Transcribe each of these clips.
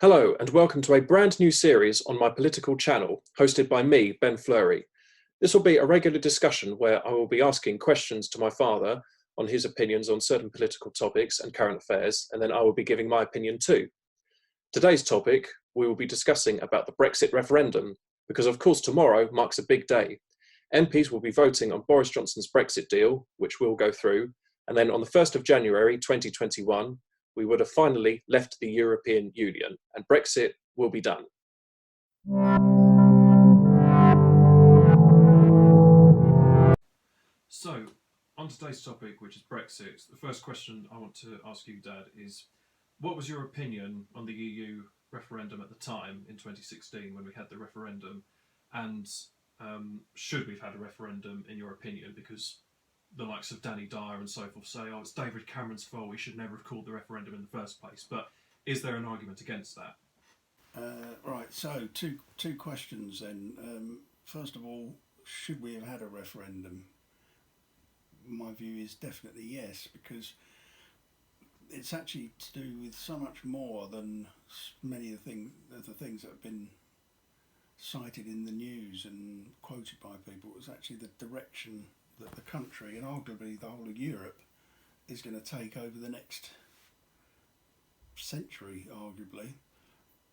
Hello, and welcome to a brand new series on my political channel, hosted by me, Ben Fleury. This will be a regular discussion where I will be asking questions to my father on his opinions on certain political topics and current affairs, and then I will be giving my opinion too. Today's topic, we will be discussing about the Brexit referendum, because of course tomorrow marks a big day. MPs will be voting on Boris Johnson's Brexit deal, which we'll go through, and then on the 1st of January 2021, we would have finally left the European Union and Brexit will be done. So, on today's topic, which is Brexit, the first question I want to ask you, Dad, is what was your opinion on the EU referendum at the time in 2016 when we had the referendum? And should we have had a referendum, in your opinion? Because the likes of Danny Dyer and so forth say, oh, it's David Cameron's fault, we should never have called the referendum in the first place. But is there an argument against that? Right, so two questions then. First of all, should we have had a referendum? My view is definitely yes, because it's actually to do with so much more than many of the things that have been cited in the news and quoted by people. It was actually the direction that the country and arguably the whole of Europe is going to take over the next century, arguably.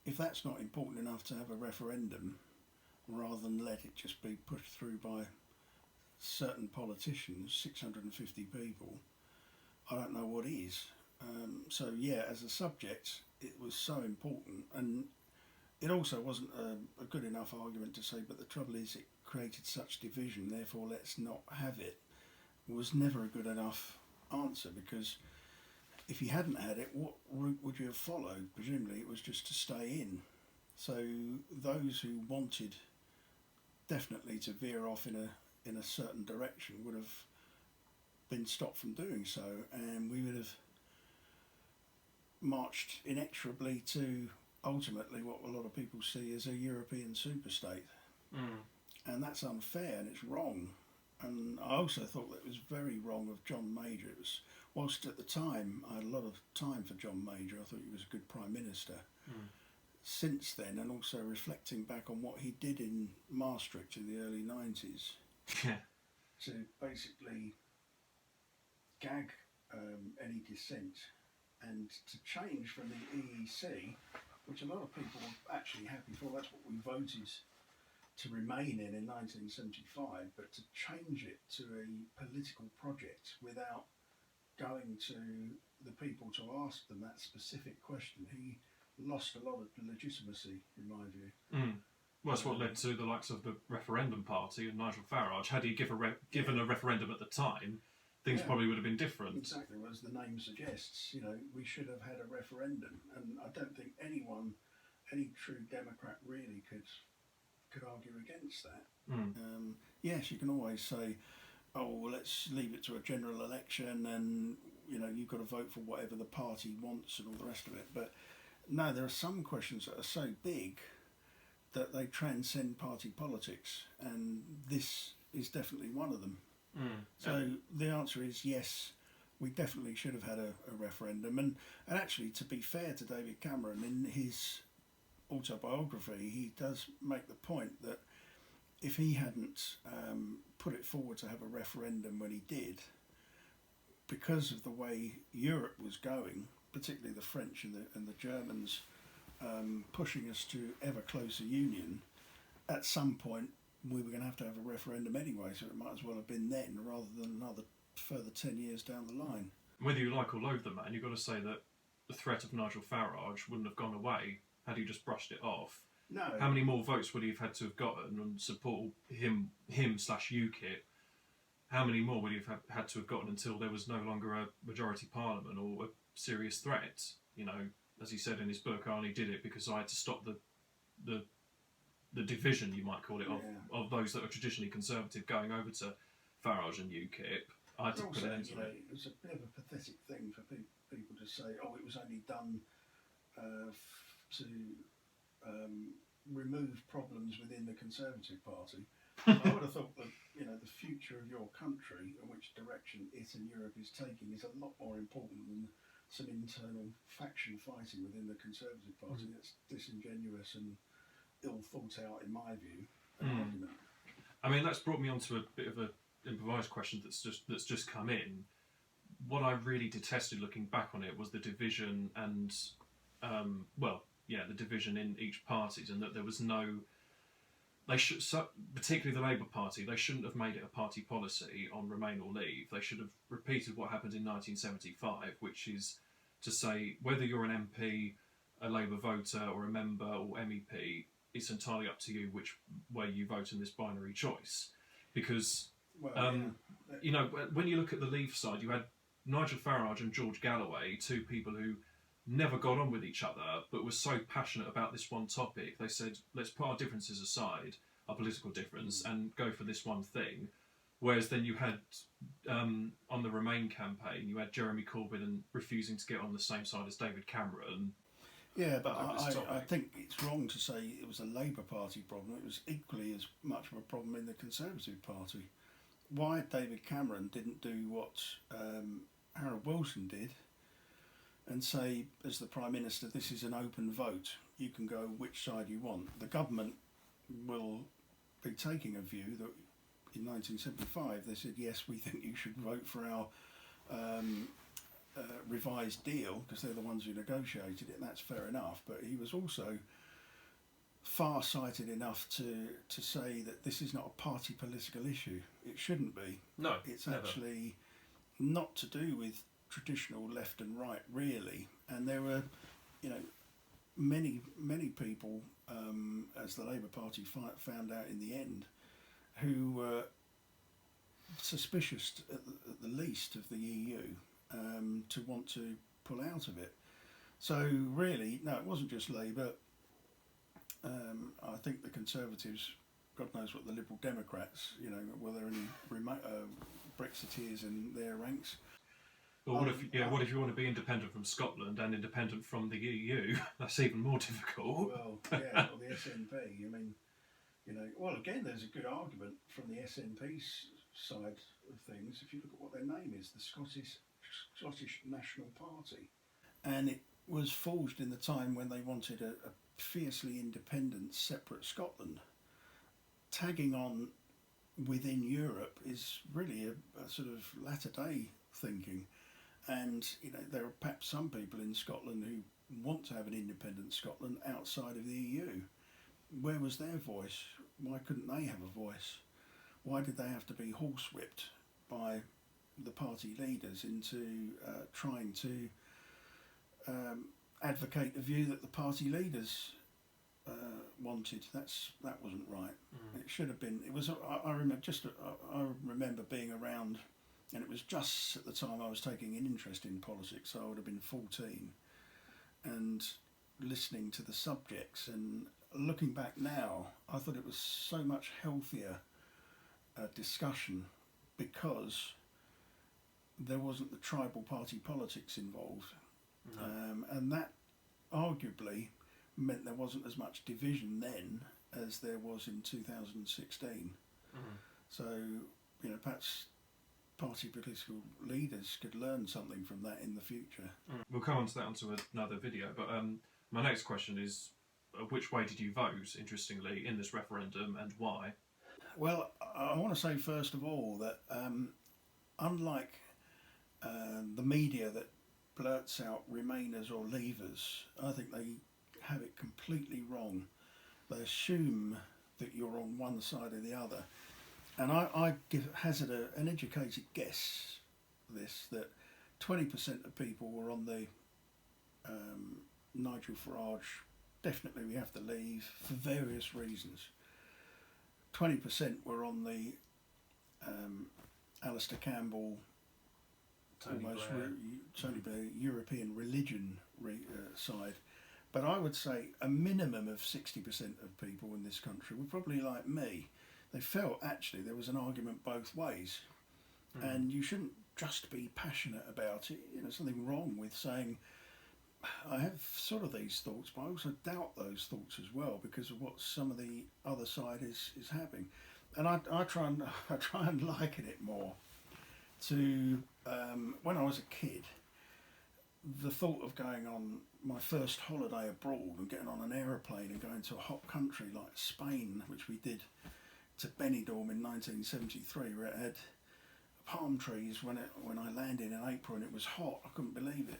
If that's not important enough to have a referendum, rather than let it just be pushed through by certain politicians, 650 people, I don't know what is. So yeah, as a subject, it was so important, and it also wasn't a good enough argument to say, but the trouble is it created such division, therefore let's not have it. It was never a good enough answer, because if you hadn't had it, what route would you have followed? Presumably it was just to stay in. So those who wanted definitely to veer off in a certain direction would have been stopped from doing so, and we would have marched inexorably to ultimately what a lot of people see as a European superstate. And that's unfair and it's wrong. And I also thought that it was very wrong of John Major. It was, whilst at the time I had a lot of time for John Major, I thought he was a good Prime Minister. Since then, and also reflecting back on what he did in Maastricht in the early 90s, to basically gag any dissent and to change from the EEC, which a lot of people were actually happy for. That's what we voted to remain in 1975, but to change it to a political project without going to the people to ask them that specific question, he lost a lot of legitimacy, in my view. Well, that's what led to the likes of the Referendum Party and Nigel Farage. Had he given a referendum at the time, things probably would have been different. Exactly, as the name suggests, we should have had a referendum, and I don't think any true Democrat really could argue against that. Yes, you can always say, oh, well, let's leave it to a general election and, you've got to vote for whatever the party wants and all the rest of it. But no, there are some questions that are so big that they transcend party politics, and this is definitely one of them. So the answer is yes, we definitely should have had a referendum. And actually, to be fair to David Cameron, in his autobiography, he does make the point that if he hadn't put it forward to have a referendum when he did, because of the way Europe was going, particularly the French and the Germans pushing us to ever closer union, at some point we were going to have a referendum anyway, so it might as well have been then rather than another further 10 years down the line. Whether you like or loathe the man, you've got to say that the threat of Nigel Farage wouldn't have gone away had he just brushed it off. No. How many more votes would he have had to have gotten and support him/UKIP? How many more would he have had to have gotten until there was no longer a majority parliament or a serious threat? As he said in his book, I only did it because I had to stop the division, you might call it, of those that are traditionally conservative going over to Farage and UKIP. I had to put an end to it. It was a bit of a pathetic thing for people to say, oh, it was only done to remove problems within the Conservative Party. I would have thought that the future of your country and which direction it and Europe is taking is a lot more important than some internal faction fighting within the Conservative Party that's disingenuous and ill thought out, in my view, an argument. I mean, that's brought me on to a bit of an improvised question that's just come in. What I really detested looking back on it was the division and, the division in each party, and that there was no. Particularly the Labour Party, they shouldn't have made it a party policy on Remain or Leave. They should have repeated what happened in 1975, which is to say whether you're an MP, a Labour voter, or a member or MEP, it's entirely up to you which way you vote in this binary choice. Because, when you look at the Leave side, you had Nigel Farage and George Galloway, two people who never got on with each other, but were so passionate about this one topic. They said, let's put our differences aside, our political difference, and go for this one thing. Whereas then you had, on the Remain campaign, you had Jeremy Corbyn and refusing to get on the same side as David Cameron. Yeah, but I think it's wrong to say it was a Labour Party problem. It was equally as much of a problem in the Conservative Party. Why David Cameron didn't do what Harold Wilson did and say, as the Prime Minister, this is an open vote. You can go which side you want. The government will be taking a view that in 1975 they said, yes, we think you should vote for our revised deal, because they're the ones who negotiated it, and that's fair enough. But he was also far-sighted enough to say that this is not a party political issue. It shouldn't be. No, it's never. Actually not to do with traditional left and right, really. And there were, many people, as the Labour Party found out in the end, who were suspicious, at the least, of the EU, to want to pull out of it. So really, no, it wasn't just Labour. I think the Conservatives, God knows what the Liberal Democrats, were there any Brexiteers in their ranks? But what if you want to be independent from Scotland and independent from the EU? That's even more difficult. Well, yeah, or the SNP. I mean, well, again, there's a good argument from the SNP side of things. If you look at what their name is, the Scottish National Party, and it was forged in the time when they wanted a fiercely independent, separate Scotland. Tagging on within Europe is really a sort of latter-day thinking. And, there are perhaps some people in Scotland who want to have an independent Scotland outside of the EU. Where was their voice? Why couldn't they have a voice? Why did they have to be horsewhipped by the party leaders into trying to advocate the view that the party leaders wanted? That wasn't right. It should have been. It was. I remember being around. And it was just at the time I was taking an interest in politics, so I would have been 14, and listening to the subjects. And looking back now, I thought it was so much healthier discussion, because there wasn't the tribal party politics involved. And that arguably meant there wasn't as much division then as there was in 2016. So, perhaps party political leaders could learn something from that in the future. We'll come on to that onto another video, but my next question is, which way did you vote, interestingly, in this referendum, and why? Well, I want to say first of all that unlike the media that blurts out Remainers or Leavers, I think they have it completely wrong. They assume that you're on one side or the other. And I hazard an educated guess, that 20% of people were on the Nigel Farage, definitely we have to leave, for various reasons. 20% were on the Alistair Campbell, Tony Blair, European religion side. But I would say a minimum of 60% of people in this country were probably like me. They felt actually there was an argument both ways, and you shouldn't just be passionate about it. Something wrong with saying, I have sort of these thoughts, but I also doubt those thoughts as well because of what some of the other side is having. And I try and liken it more to when I was a kid. the thought of going on my first holiday abroad and getting on an aeroplane and going to a hot country like Spain, which we did, to Benidorm in 1973, where it had palm trees when I landed in April and it was hot. I couldn't believe it.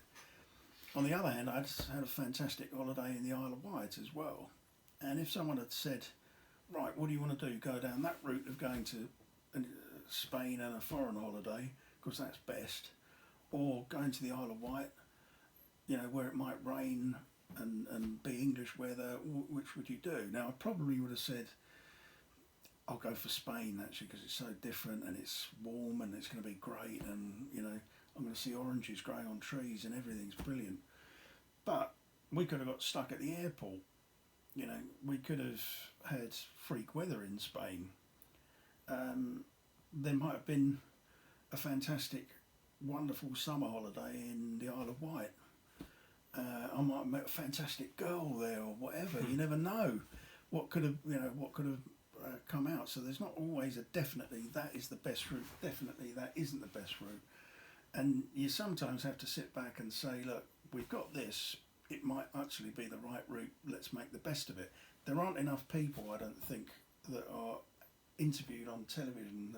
On the other hand, I'd had a fantastic holiday in the Isle of Wight as well. And if someone had said, right, what do you want to do? Go down that route of going to Spain and a foreign holiday, because that's best, or going to the Isle of Wight, you know, where it might rain and be English weather, which would you do? Now, I probably would have said, I'll go for Spain, actually, because it's so different and it's warm and it's going to be great, and, you know, I'm going to see oranges growing on trees and everything's brilliant. But we could have got stuck at the airport. You know, we could have had freak weather in Spain. There might have been a fantastic, wonderful summer holiday in the Isle of Wight. I might have met a fantastic girl there or whatever. You never know what could have, come out. So there's not always a definitely that is the best route, definitely that isn't the best route. And you sometimes have to sit back and say, look, we've got this, it might actually be the right route, let's make the best of it. There aren't enough people, I don't think, that are interviewed on television,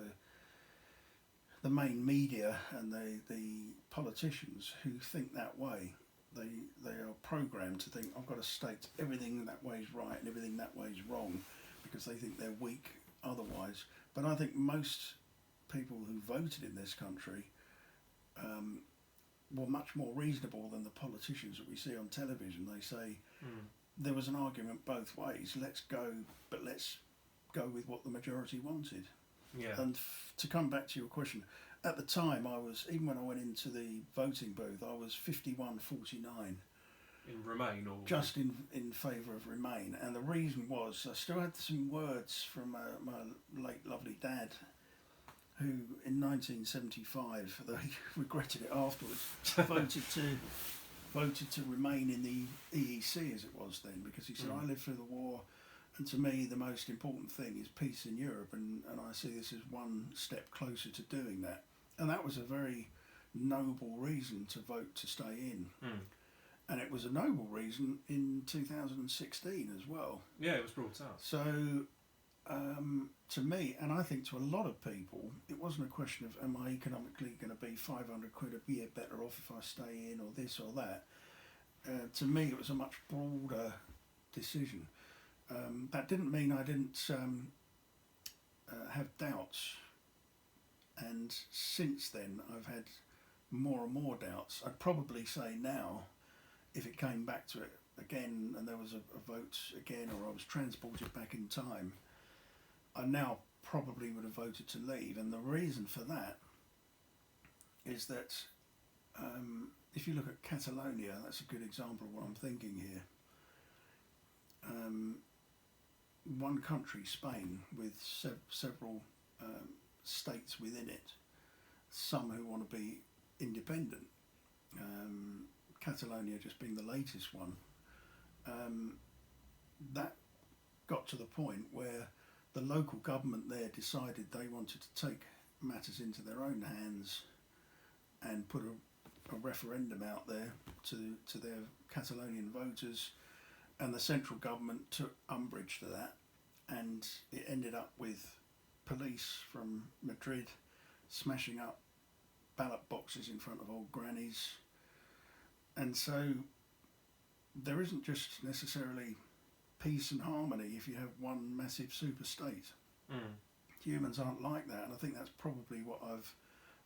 the main media and the politicians who think that way. They are programmed to think, I've got to state everything that way is right and everything that way is wrong, because they think they're weak otherwise. But I think most people who voted in this country were much more reasonable than the politicians that we see on television. They say there was an argument both ways. Let's go with what the majority wanted. Yeah. And to come back to your question, at the time even when I went into the voting booth, I was 51-49. In Remain, or just in favour of Remain, and the reason was I still had some words from my late lovely dad, who in 1975, though he regretted it afterwards, voted to remain in the EEC as it was then, because he said, I lived through the war, and to me the most important thing is peace in Europe, and I see this as one step closer to doing that. And that was a very noble reason to vote to stay in. And it was a noble reason in 2016 as well. Yeah, it was brought out. So, to me, and I think to a lot of people, it wasn't a question of, am I economically going to be 500 quid a year better off if I stay in, or this or that. To me, it was a much broader decision. That didn't mean I didn't have doubts. And since then, I've had more and more doubts. I'd probably say now, if it came back to it again and there was a vote again, or I was transported back in time, I now probably would have voted to leave. And the reason for that is that if you look at Catalonia, that's a good example of what I'm thinking here. One country, Spain, with several states within it, some who want to be independent, Catalonia just being the latest one, that got to the point where the local government there decided they wanted to take matters into their own hands and put a referendum out there to their Catalonian voters, and the central government took umbrage to that, and it ended up with police from Madrid smashing up ballot boxes in front of old grannies. And so there isn't just necessarily peace and harmony if you have one massive super state. Humans aren't like that, and I think that's probably what I've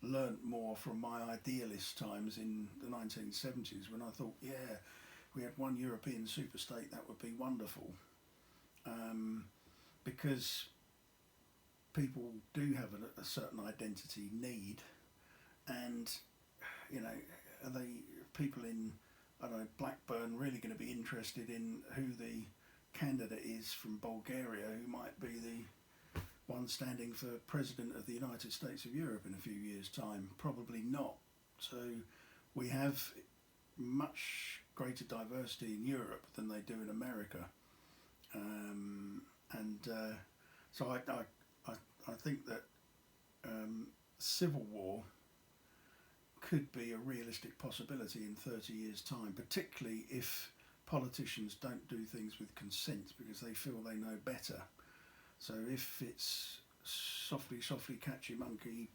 learnt more from my idealist times in the 1970s, when I thought, yeah, we had one European super state, that would be wonderful. Because people do have a certain identity need, and, you know, are people in, I don't know, Blackburn really going to be interested in who the candidate is from Bulgaria, who might be the one standing for President of the United States of Europe in a few years' time? Probably not. So we have much greater diversity in Europe than they do in America. So I think that civil war could be a realistic possibility in 30 years' time, particularly if politicians don't do things with consent because they feel they know better. So if it's softly, softly catchy monkey,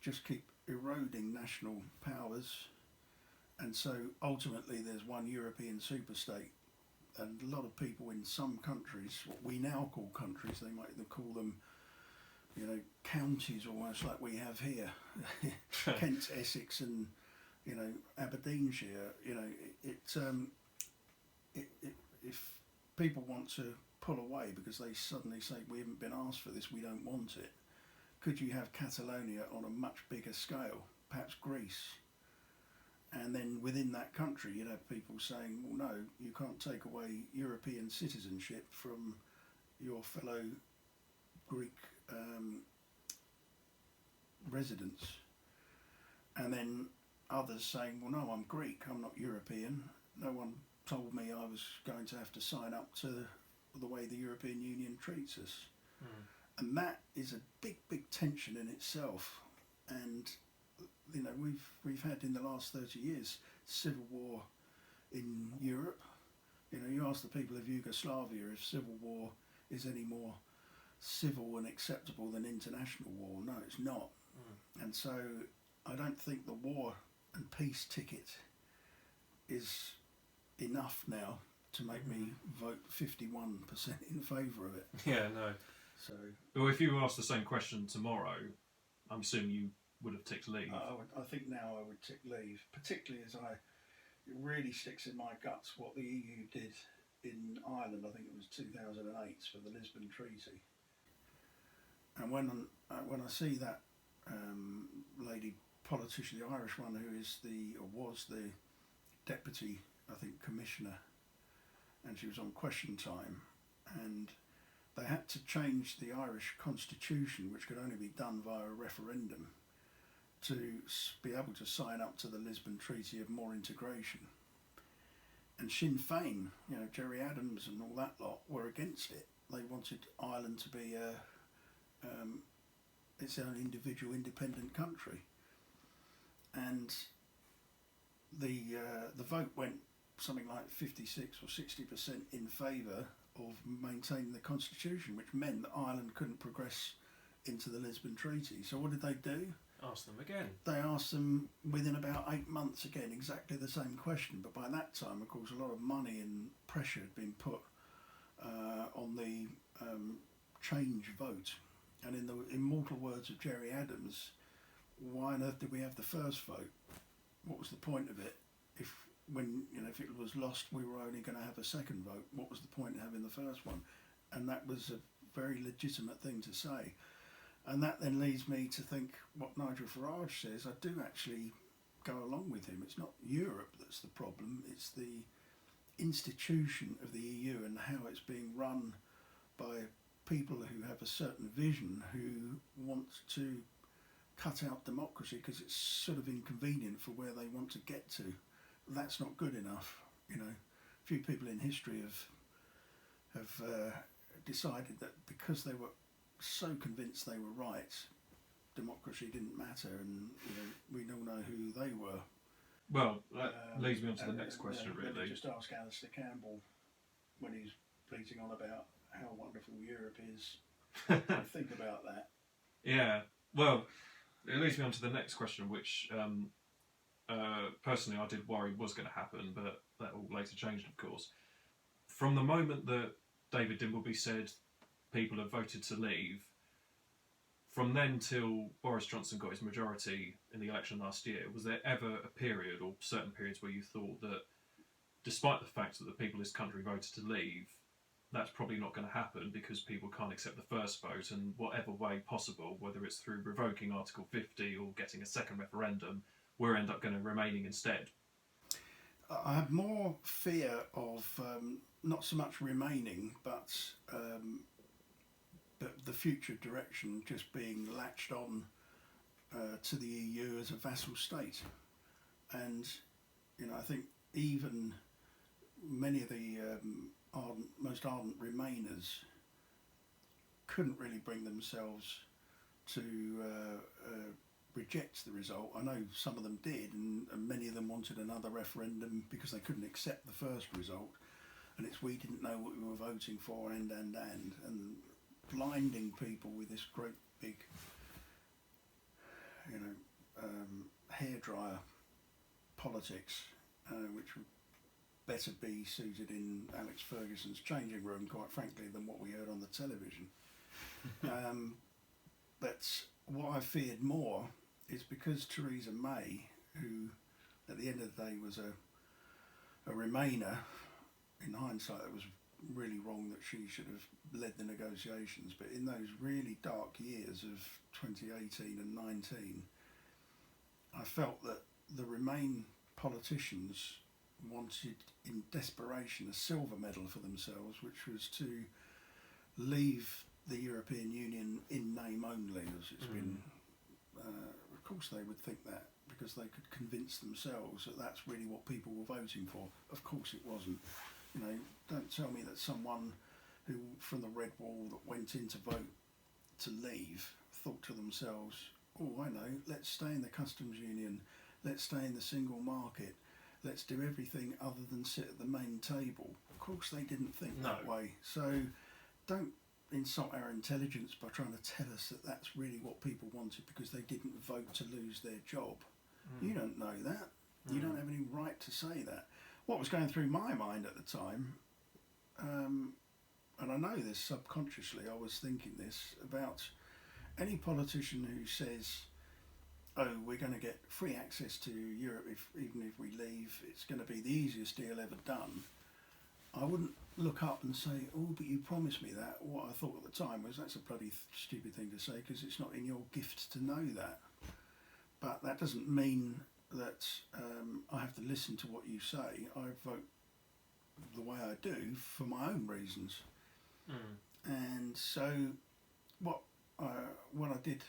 just keep eroding national powers, and so ultimately there's one European superstate, and a lot of people in some countries, what we now call countries, they might even call them, you know, counties almost like we have here, Kent, Essex, and you know, Aberdeenshire. You know, if people want to pull away because they suddenly say we haven't been asked for this, we don't want it. Could you have Catalonia on a much bigger scale, perhaps Greece? And then within that country, you'd have people saying, well, no, you can't take away European citizenship from your fellow Greek residents. And then others saying, well, no, I'm Greek, I'm not European. No one told me I was going to have to sign up to the way the European Union treats us. And that is a big, big tension in itself. And you know, we've had in the last 30 years civil war in Europe. You know, you ask the people of Yugoslavia if civil war is any more civil and acceptable than international war. No, it's not. And so I don't think the war and peace ticket is enough now to make me vote 51% in favour of it. Yeah, no. So, well, if you were asked the same question tomorrow, I'm assuming you would have ticked leave. I think now I would tick leave, particularly as it really sticks in my guts what the EU did in Ireland. I think it was 2008 for the Lisbon Treaty. And when I see that lady politician, the Irish one, who is was the deputy, I think, commissioner, and she was on Question Time, and they had to change the Irish constitution, which could only be done via a referendum, to be able to sign up to the Lisbon Treaty of more integration. And Sinn Féin, you know, Gerry Adams and all that lot, were against it. They wanted Ireland to be its own individual independent country. And the vote went something like 56 or 60% in favour of maintaining the constitution, which meant that Ireland couldn't progress into the Lisbon Treaty. So what did they do? Ask them again. They asked them within about 8 months again, exactly the same question. But by that time, of course, a lot of money and pressure had been put on the change vote. And in the immortal words of Gerry Adams, why on earth did we have the first vote? What was the point of it? If it was lost, we were only going to have a second vote. What was the point of having the first one? And that was a very legitimate thing to say. And that then leads me to think what Nigel Farage says. I do actually go along with him. It's not Europe that's the problem. It's the institution of the EU and how it's being run by people who have a certain vision, who want to cut out democracy because it's sort of inconvenient for where they want to get to. That's not good enough. You know, a few people in history have decided that because they were so convinced they were right, democracy didn't matter, and you know, we all know who they were. Well, that leads me on to the next question, really. Let me just ask Alistair Campbell, when he's bleating on about how wonderful Europe is, what do you think about that? Yeah, well, it leads me on to the next question, which personally I did worry was going to happen, but that all later changed, of course. From the moment that David Dimbleby said people have voted to leave, from then till Boris Johnson got his majority in the election last year, was there ever a period or certain periods where you thought that, despite the fact that the people of this country voted to leave, that's probably not going to happen because people can't accept the first vote, and whatever way possible, whether it's through revoking Article 50 or getting a second referendum, we'll end up going to remaining instead? I have more fear of not so much remaining, but the future direction just being latched on to the EU as a vassal state. And you know, I think even many of the most ardent Remainers couldn't really bring themselves to reject the result. I know some of them did, and many of them wanted another referendum because they couldn't accept the first result. And it's we didn't know what we were voting for, and blinding people with this great big, hairdryer politics, which would better be suited in Alex Ferguson's changing room, quite frankly, than what we heard on the television. But what I feared more is because Theresa May, who at the end of the day was a Remainer, in hindsight it was really wrong that she should have led the negotiations, but in those really dark years of 2018 and 19, I felt that the Remain politicians wanted in desperation a silver medal for themselves, which was to leave the European Union in name only, as it's been. Of course they would think that because they could convince themselves that that's really what people were voting for. Of course it wasn't. Don't tell me that someone who from the Red Wall that went in to vote to leave thought to themselves, oh, I know, let's stay in the customs union, let's stay in the single market, let's do everything other than sit at the main table. Of course they didn't think that way. So don't insult our intelligence by trying to tell us that that's really what people wanted because they didn't vote to lose their job. You don't know that. You don't have any right to say that. What was going through my mind at the time, and I know this subconsciously, I was thinking this about any politician who says, oh, we're going to get free access to Europe even if we leave, it's going to be the easiest deal ever done. I wouldn't look up and say, oh, but you promised me that. What I thought at the time was that's a bloody stupid thing to say because it's not in your gift to know that. But that doesn't mean that I have to listen to what you say. I vote the way I do for my own reasons. And so what I did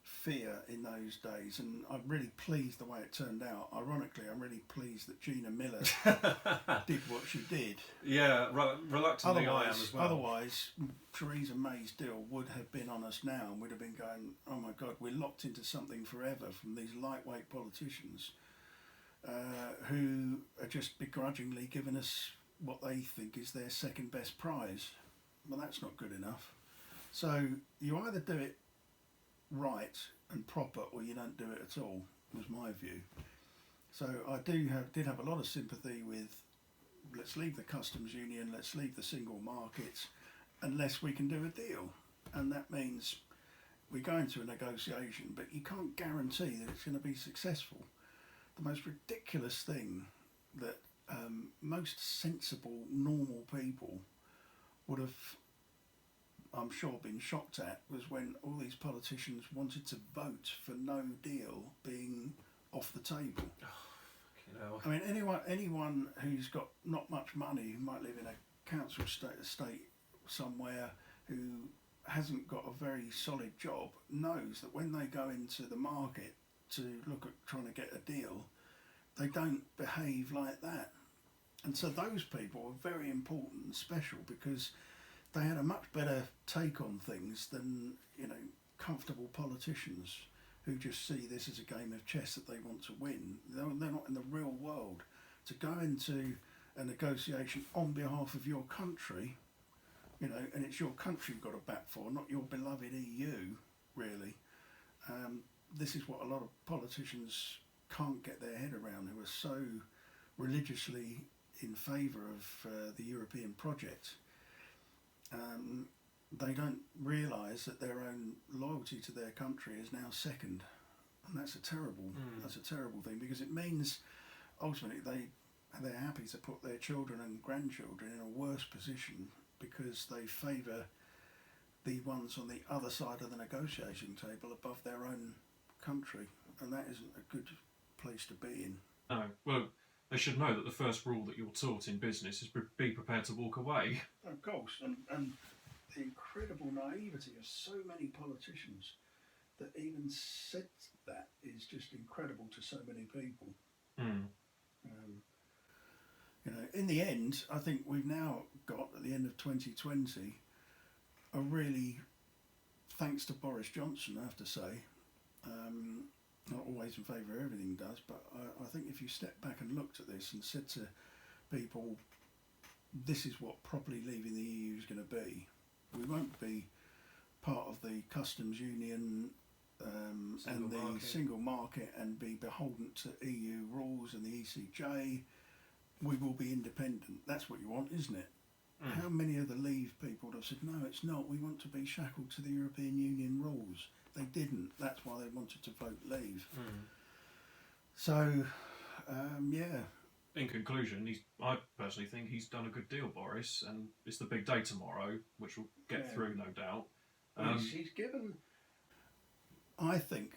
fear in those days, and I'm really pleased the way it turned out. Ironically, I'm really pleased that Gina Miller did what she did. Yeah, reluctantly I am as well. Otherwise, Theresa May's deal would have been on us now, and we'd have been going, oh my God, we're locked into something forever from these lightweight politicians who are just begrudgingly giving us what they think is their second best prize. Well, that's not good enough. So you either do it right and proper or you don't do it at all, was my view. So I did have a lot of sympathy with let's leave the customs union, let's leave the single market unless we can do a deal. And that means we go into a negotiation, but you can't guarantee that it's going to be successful. The most ridiculous thing that most sensible, normal people would have, I'm sure, been shocked at was when all these politicians wanted to vote for no deal being off the table. I mean, anyone who's got not much money, who might live in a council estate somewhere, who hasn't got a very solid job, knows that when they go into the market to look at trying to get a deal, they don't behave like that. And so those people are very important and special because they had a much better take on things than, comfortable politicians who just see this as a game of chess that they want to win. They're not in the real world. To go into a negotiation on behalf of your country, and it's your country you've got to bat for, not your beloved EU, really. This is what a lot of politicians can't get their head around, who are so religiously in favour of the European project. They don't realise that their own loyalty to their country is now second, and that's a terrible thing, because it means ultimately they're happy to put their children and grandchildren in a worse position because they favour the ones on the other side of the negotiating table above their own country, and that isn't a good place to be in. No, well, they should know that the first rule that you're taught in business is be prepared to walk away. Of course, and the incredible naivety of so many politicians that even said that is just incredible to so many people. In the end, I think we've now got, at the end of 2020, a really, thanks to Boris Johnson, I have to say, Not always in favour of everything does, but I think if you step back and looked at this and said to people, this is what properly leaving the EU is going to be, we won't be part of the customs union and the single market and be beholden to EU rules and the ECJ. We will be independent. That's what you want, isn't it? How many of the Leave people have said, no, it's not, we want to be shackled to the European Union rules? They didn't. That's why they wanted to vote Leave. So, yeah. In conclusion, I personally think he's done a good deal, Boris, and it's the big day tomorrow, which we'll get through, no doubt. He's given, I think,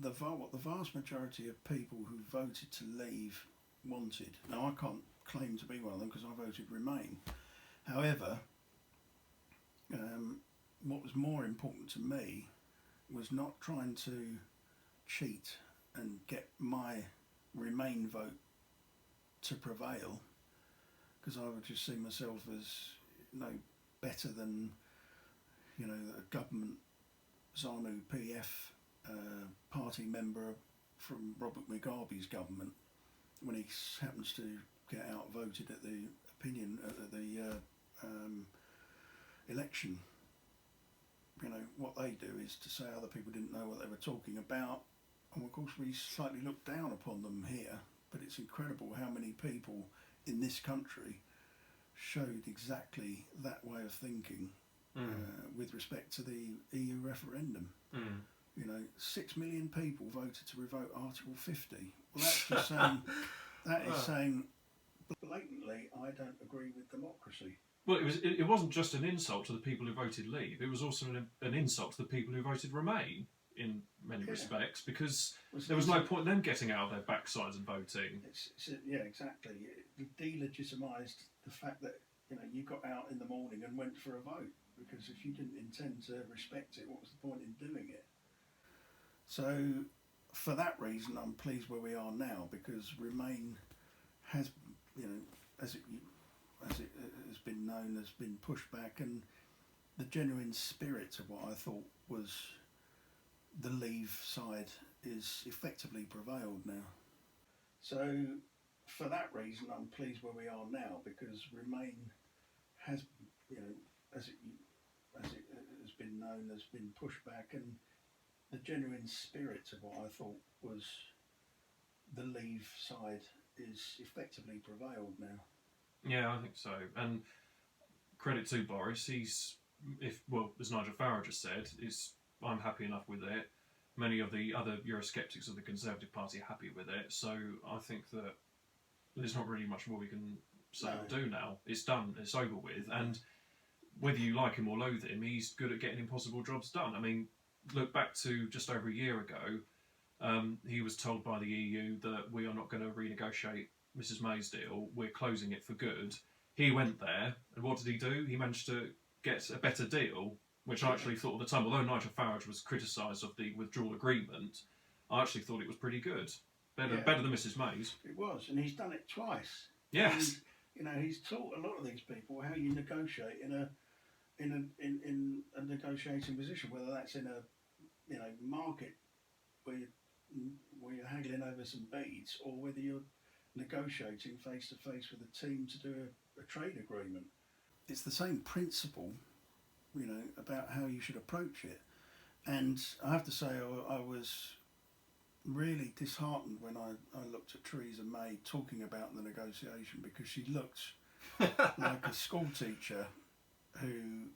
what the vast majority of people who voted to leave wanted. Now, I can't claim to be one of them because I voted Remain. However, what was more important to me was not trying to cheat and get my Remain vote to prevail, because I would just see myself as no better than, you know, a government ZANU PF party member from Robert Mugabe's government when he happens to get outvoted at the election. You know, what they do is to say other people didn't know what they were talking about, and of course we slightly look down upon them here, but it's incredible how many people in this country showed exactly that way of thinking with respect to the EU referendum. You know, 6 million people voted to revoke Article 50. Well, that's just saying, that is saying blatantly, I don't agree with democracy. Well, it wasn't just an insult to the people who voted Leave, it was also an insult to the people who voted Remain in many respects, because there was no point in them getting out of their backsides and voting. Yeah, exactly. It delegitimised the fact that, you know, you got out in the morning and went for a vote, because if you didn't intend to respect it, what was the point in doing it? So, for that reason, I'm pleased where we are now, because Remain has, you know, as it has been known, has been pushed back, and the genuine spirit of what I thought was the Leave side is effectively prevailed now. So, for that reason, I'm pleased where we are now, because Remain has, you know, as it has been known, has been pushed back, and the genuine spirit of what I thought was the Leave side is effectively prevailed now. Yeah, I think so. And credit to Boris, as Nigel Farage has said, I'm happy enough with it. Many of the other Eurosceptics of the Conservative Party are happy with it. So I think that there's not really much more we can say or do now. It's done, it's over with. And whether you like him or loathe him, he's good at getting impossible jobs done. I mean, look back to just over a year ago, he was told by the EU that we are not going to renegotiate Mrs May's deal, we're closing it for good. He went there, and what did he do? He managed to get a better deal, which I actually thought at the time, although Nigel Farage was criticised of the withdrawal agreement, I actually thought it was pretty good. Better than Mrs May's. It was, and he's done it twice. Yes. And, you know, he's taught a lot of these people how you negotiate in a negotiating position, whether that's in a, you know, market where you're haggling over some beads, or whether you're negotiating face to face with a team to do a trade agreement. It's the same principle, you know, about how you should approach it. And I have to say, I was really disheartened when I looked at Theresa May talking about the negotiation, because she looked like a school teacher who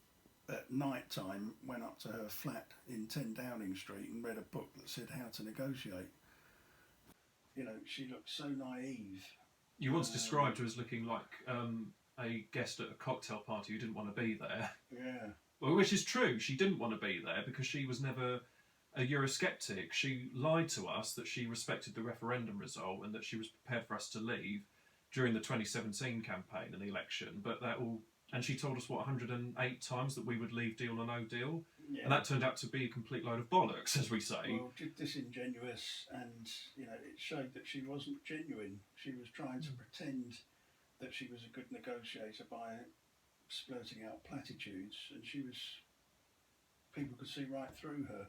at night time went up to her flat in 10 Downing Street and read a book that said how to negotiate. You know, she looked so naive. You once described her as looking like a guest at a cocktail party who didn't want to be there. Yeah. Well, which is true. She didn't want to be there because she was never a Eurosceptic. She lied to us that she respected the referendum result and that she was prepared for us to leave during the 2017 campaign and the election. But and she told us, 108 times that we would leave deal or no deal. Yeah. And that turned out to be a complete load of bollocks, as we say. Well, disingenuous, and, you know, it showed that she wasn't genuine. She was trying to pretend that she was a good negotiator by splurting out platitudes, and people could see right through her.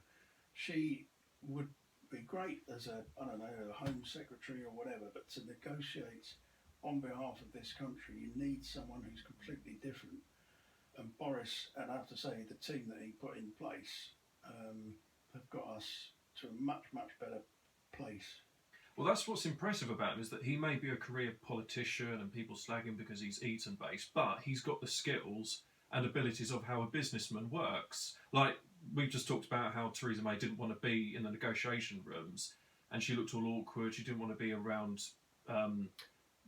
She would be great as a, I don't know, a Home Secretary or whatever, but to negotiate on behalf of this country, you need someone who's completely different. And Boris, and I have to say, the team that he put in place have got us to a much, much better place. Well, that's what's impressive about him, is that he may be a career politician and people slag him because he's Eton-based, but he's got the skills and abilities of how a businessman works. Like, we've just talked about how Theresa May didn't want to be in the negotiation rooms, and she looked all awkward. She didn't want to be around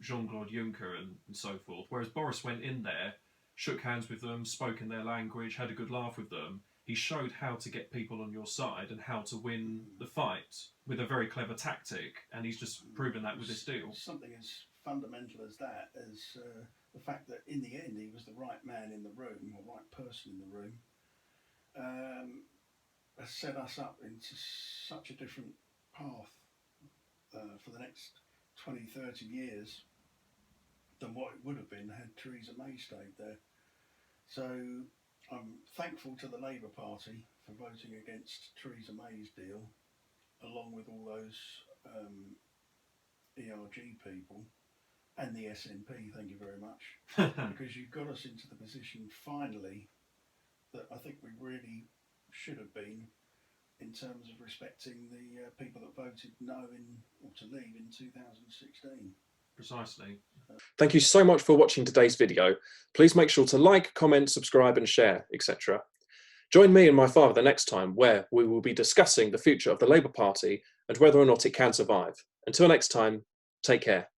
Jean-Claude Juncker and so forth. Whereas Boris went in there, shook hands with them, spoke in their language, had a good laugh with them. He showed how to get people on your side and how to win the fight with a very clever tactic, and he's just proven that with this deal. Something as fundamental as that, as the fact that in the end he was the right man in the room, or right person in the room, has set us up into such a different path for the next 20, 30 years than what it would have been had Theresa May stayed there. So I'm thankful to the Labour Party for voting against Theresa May's deal, along with all those ERG people and the SNP, thank you very much, because you've got us into the position finally that I think we really should have been in terms of respecting the people that voted no or to leave in 2016. Precisely. Thank you so much for watching today's video. Please make sure to like, comment, subscribe and share, etc. Join me and my father the next time, where we will be discussing the future of the Labour Party and whether or not it can survive. Until next time, take care.